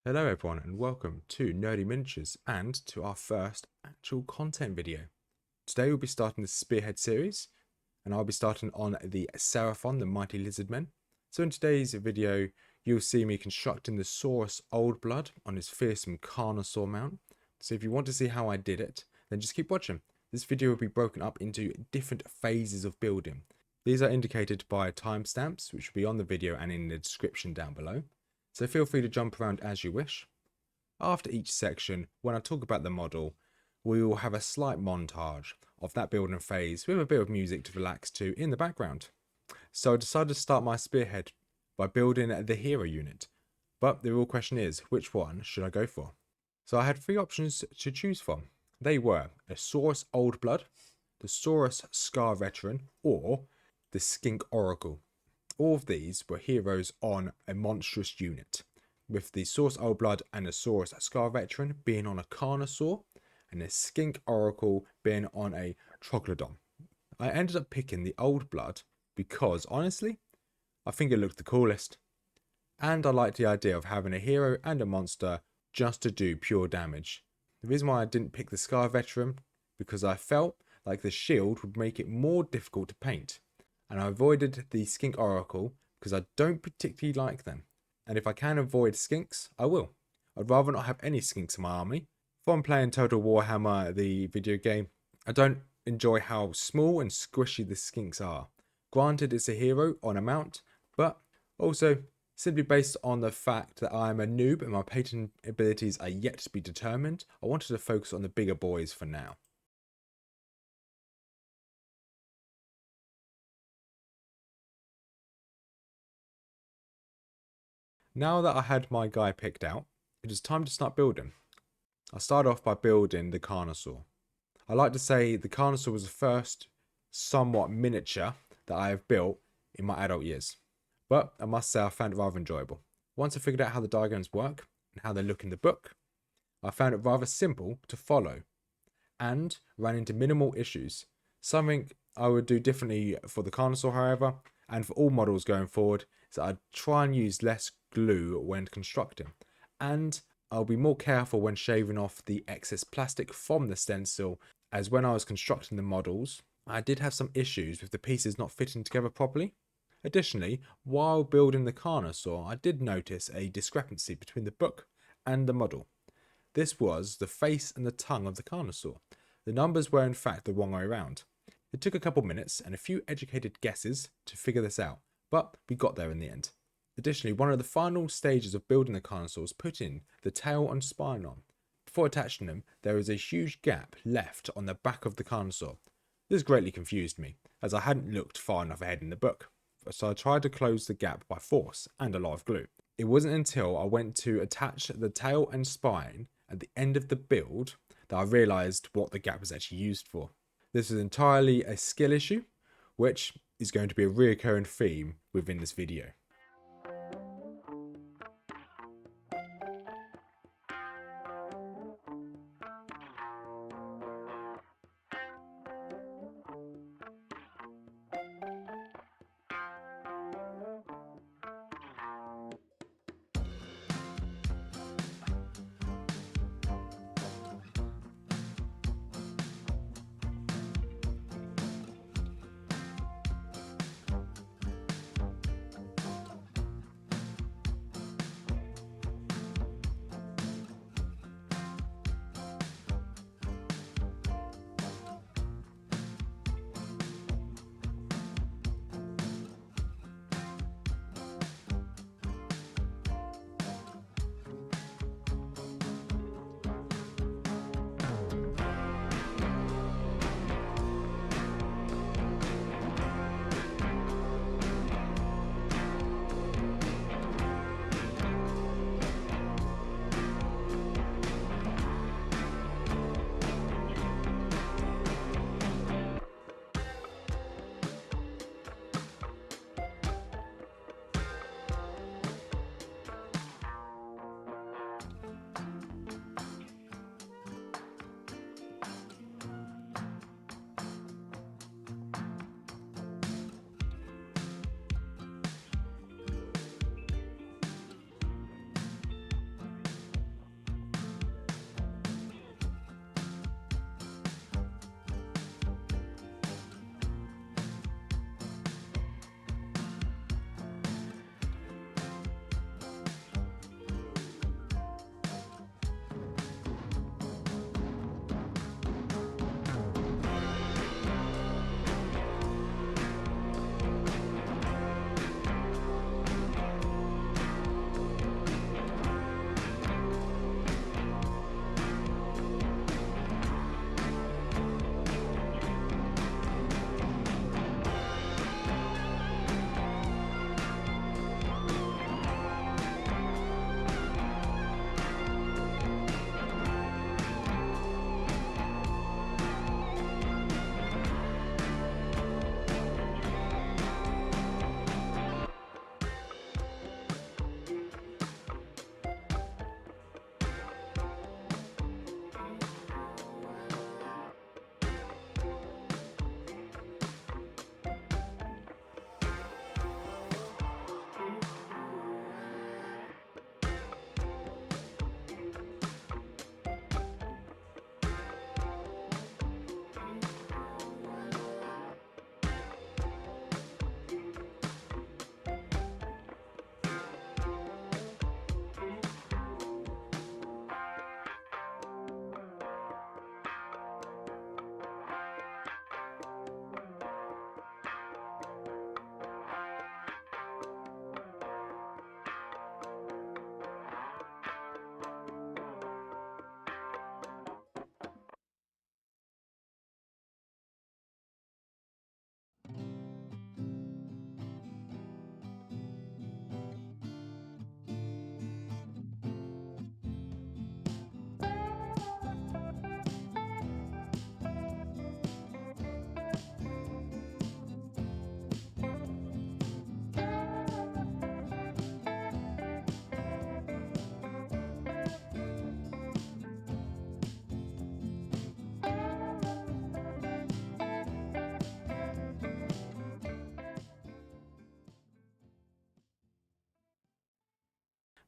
Hello everyone and welcome to Nerdy Miniatures and to our first actual content video. Today we'll be starting the Spearhead series and I'll be starting on the Seraphon, the Mighty Lizardmen. So in today's video you'll see me constructing the Saurus Old Blood on his fearsome Carnosaur mount. So if you want to see how I did it, then just keep watching. This video will be broken up into different phases of building. These are indicated by timestamps which will be on the video and in the description down below. So feel free to jump around as you wish. After each section, when I talk about the model, we will have a slight montage of that building phase with a bit of music to relax to in the background. So I decided to start my Spearhead by building the hero unit. But the real question is, which one should I go for? So I had three options to choose from. They were a Saurus Old Blood, the Saurus Scar Veteran, or the Skink Oracle. All of these were heroes on a monstrous unit, with the Saurus Old Blood and the Saurus Scar Veteran being on a Carnosaur, and the Skink Oracle being on a Troglodon. I ended up picking the Old Blood because, honestly, I think it looked the coolest. And I liked the idea of having a hero and a monster just to do pure damage. The reason why I didn't pick the Scar Veteran, because I felt like the shield would make it more difficult to paint. And I avoided the Skink Oracle because I don't particularly like them. And if I can avoid skinks, I will. I'd rather not have any skinks in my army. If I'm playing Total Warhammer, the video game, I don't enjoy how small and squishy the skinks are. Granted, it's a hero on a mount, but also simply based on the fact that I'm a noob and my painting abilities are yet to be determined, I wanted to focus on the bigger boys for now. Now that I had my guy picked out, it is time to start building. I started off by building the Carnosaur. I like to say the Carnosaur was the first somewhat miniature that I have built in my adult years. But I must say I found it rather enjoyable. Once I figured out how the diagrams work and how they look in the book, I found it rather simple to follow and ran into minimal issues. Something I would do differently for the Carnosaur, however, and for all models going forward, is that I'd try and use less glue when constructing, and I'll be more careful when shaving off the excess plastic from the stencil, as when I was constructing the models, I did have some issues with the pieces not fitting together properly. Additionally, while building the Carnosaur, I did notice a discrepancy between the book and the model. This was the face and the tongue of the Carnosaur. The numbers were in fact the wrong way around. It took a couple minutes and a few educated guesses to figure this out, but we got there in the end. Additionally, one of the final stages of building the Carnosaur was putting the tail and spine on. Before attaching them, there is a huge gap left on the back of the Carnosaur. This greatly confused me, as I hadn't looked far enough ahead in the book, so I tried to close the gap by force and a lot of glue. It wasn't until I went to attach the tail and spine at the end of the build that I realised what the gap was actually used for. This is entirely a skill issue, which is going to be a reoccurring theme within this video.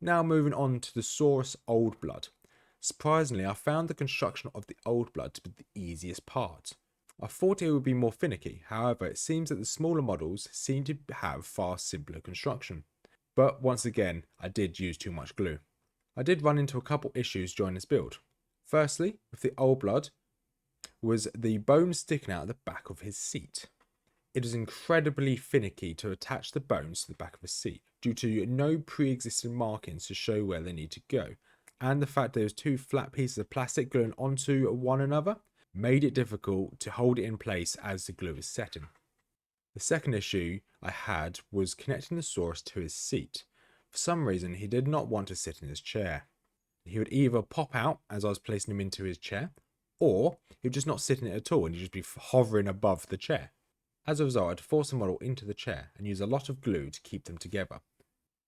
Now moving on to the Saurus Old Blood. Surprisingly, I found the construction of the Old Blood to be the easiest part. I thought it would be more finicky, however it seems that the smaller models seem to have far simpler construction. But once again, I did use too much glue. I did run into a couple issues during this build. Firstly, with the Old Blood, was the bone sticking out the back of his seat. It is incredibly finicky to attach the bones to the back of a seat due to no pre-existing markings to show where they need to go, and the fact there was two flat pieces of plastic gluing onto one another made it difficult to hold it in place as the glue is setting. The second issue I had was connecting the Saurus to his seat. For some reason he did not want to sit in his chair. He would either pop out as I was placing him into his chair, or he would just not sit in it at all and he'd just be hovering above the chair. As a result, I had to force the model into the chair and use a lot of glue to keep them together.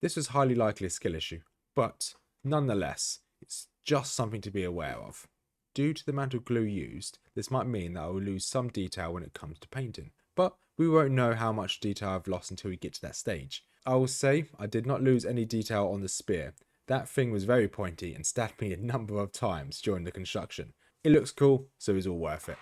This was highly likely a skill issue, but nonetheless, it's just something to be aware of. Due to the amount of glue used, this might mean that I will lose some detail when it comes to painting, but we won't know how much detail I've lost until we get to that stage. I will say I did not lose any detail on the spear. That thing was very pointy and stabbed me a number of times during the construction. It looks cool, so it's all worth it.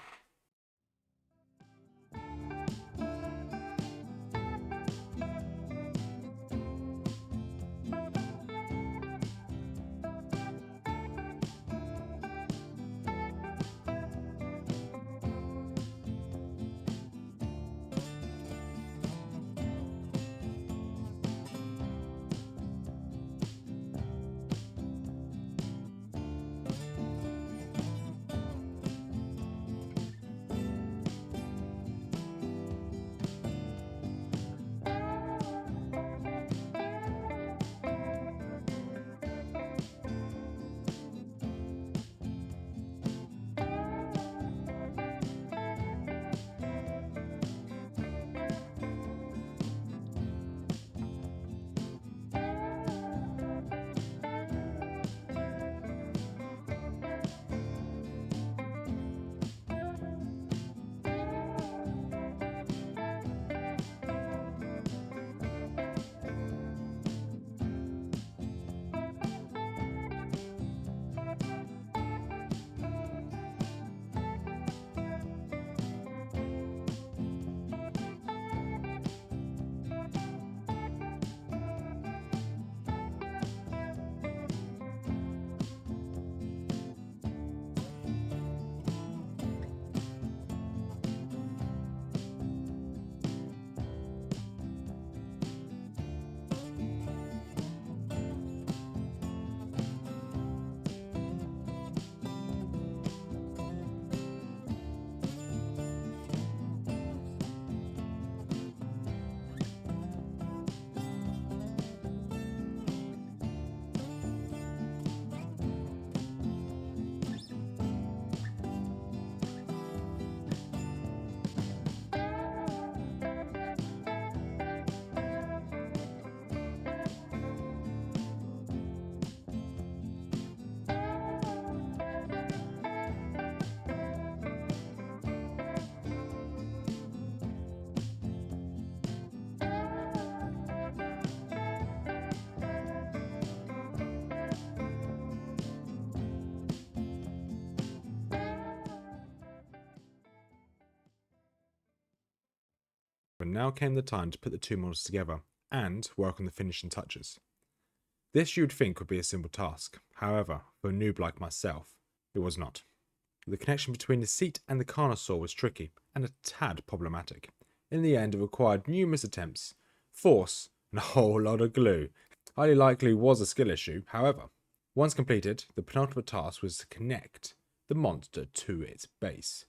But now came the time to put the two models together and work on the finishing touches. This you would think would be a simple task, however, for a noob like myself, it was not. The connection between the seat and the Carnosaur was tricky and a tad problematic. In the end, it required numerous attempts, force, and a whole lot of glue. Highly likely was a skill issue, however. Once completed, the penultimate task was to connect the monster to its base.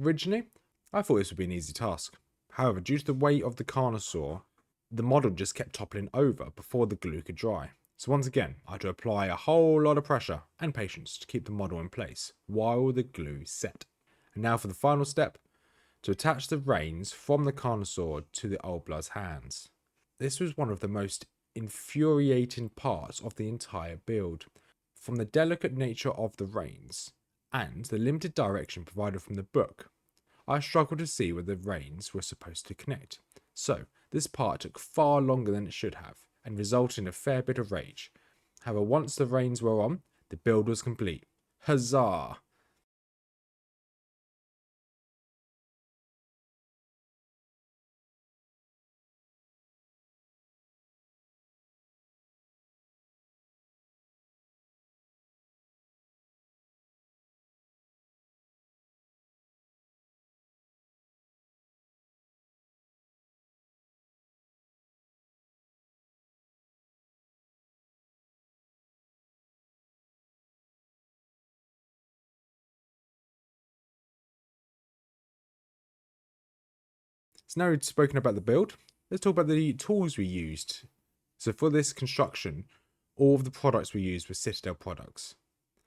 Originally, I thought this would be an easy task. However, due to the weight of the Carnosaur, the model just kept toppling over before the glue could dry. So once again, I had to apply a whole lot of pressure and patience to keep the model in place while the glue set. And now for the final step, to attach the reins from the Carnosaur to the Old Blood's hands. This was one of the most infuriating parts of the entire build. From the delicate nature of the reins and the limited direction provided from the book, I struggled to see where the reins were supposed to connect. So this part took far longer than it should have and resulted in a fair bit of rage. However, once the rains were on, the build was complete. Huzzah! So now we've spoken about the build, let's talk about the tools we used. So for this construction, all of the products we used were Citadel products.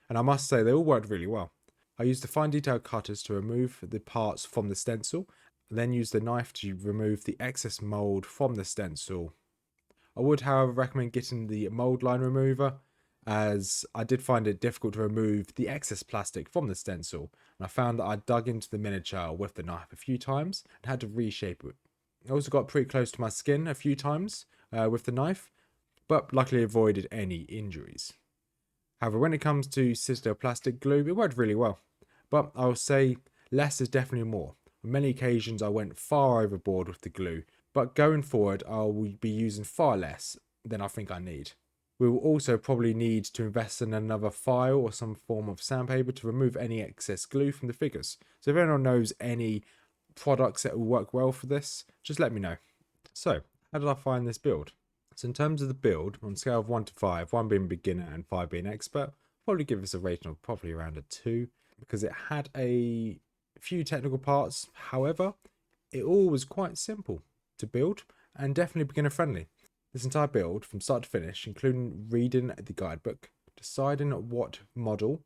And I must say, they all worked really well. I used the fine detail cutters to remove the parts from the stencil, and then used the knife to remove the excess mould from the stencil. I would, however, recommend getting the mould line remover, as I did find it difficult to remove the excess plastic from the stencil, and I found that I dug into the miniature with the knife a few times and had to reshape it. I also got pretty close to my skin a few times with the knife, but luckily avoided any injuries. However, when it comes to Citadel plastic glue, it worked really well, but I will say less is definitely more. On many occasions I went far overboard with the glue, but going forward I will be using far less than I think I need. We will also probably need to invest in another file or some form of sandpaper to remove any excess glue from the figures. So if anyone knows any products that will work well for this, just let me know. So, how did I find this build? So in terms of the build, on a scale of 1 to 5, 1 being beginner and 5 being expert, I'll probably give this a rating of probably around a 2, because it had a few technical parts. However, it all was quite simple to build and definitely beginner friendly. This entire build, from start to finish, including reading the guidebook, deciding what model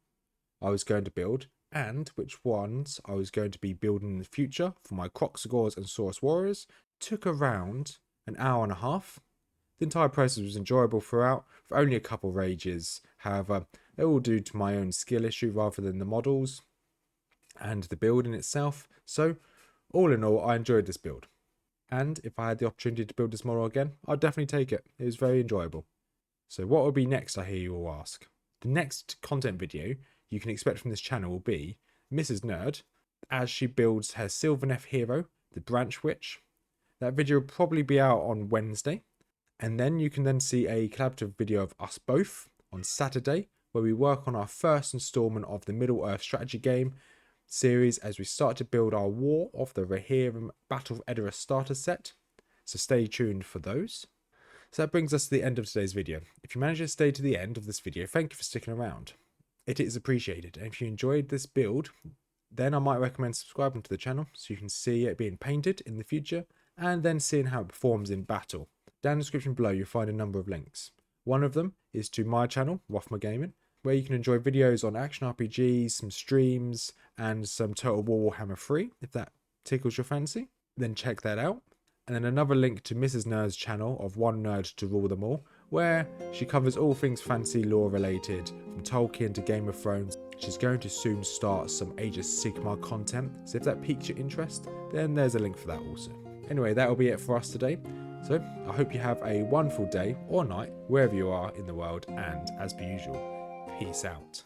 I was going to build, and which ones I was going to be building in the future for my Croxagors and Saurus warriors, took around an hour and a half. The entire process was enjoyable throughout, with only a couple rages. However, they're all due to my own skill issue rather than the models and the build in itself. So, all in all, I enjoyed this build. And if I had the opportunity to build this model again, I'd definitely take it. It was very enjoyable. So what will be next, I hear you all ask? The next content video you can expect from this channel will be Mrs. Nerd, as she builds her Sylvaneth hero, the Branch Witch. That video will probably be out on Wednesday. And then you can then see a collaborative video of us both on Saturday, where we work on our first installment of the Middle-earth strategy game series as we start to build our War of the Rohirrim Battle of Edoras starter set. So stay tuned for those. So that brings us to the end of today's video. If you manage to stay to the end of this video, thank you for sticking around. It is appreciated. And if you enjoyed this build, then I might recommend subscribing to the channel so you can see it being painted in the future and then seeing how it performs in battle. Down in the description below you'll find a number of links. One of them is to my channel, Rothmer Gaming, where you can enjoy videos on action RPGs, some streams, and some Total War Warhammer 3, if that tickles your fancy. Then check that out. And then another link to Mrs. Nerd's channel of One Nerd to Rule Them All, where she covers all things fantasy lore related, from Tolkien to Game of Thrones. She's going to soon start some Age of Sigmar content, so if that piques your interest, then there's a link for that also. Anyway, that will be it for us today. So I hope you have a wonderful day or night, wherever you are in the world, and as per usual, peace out.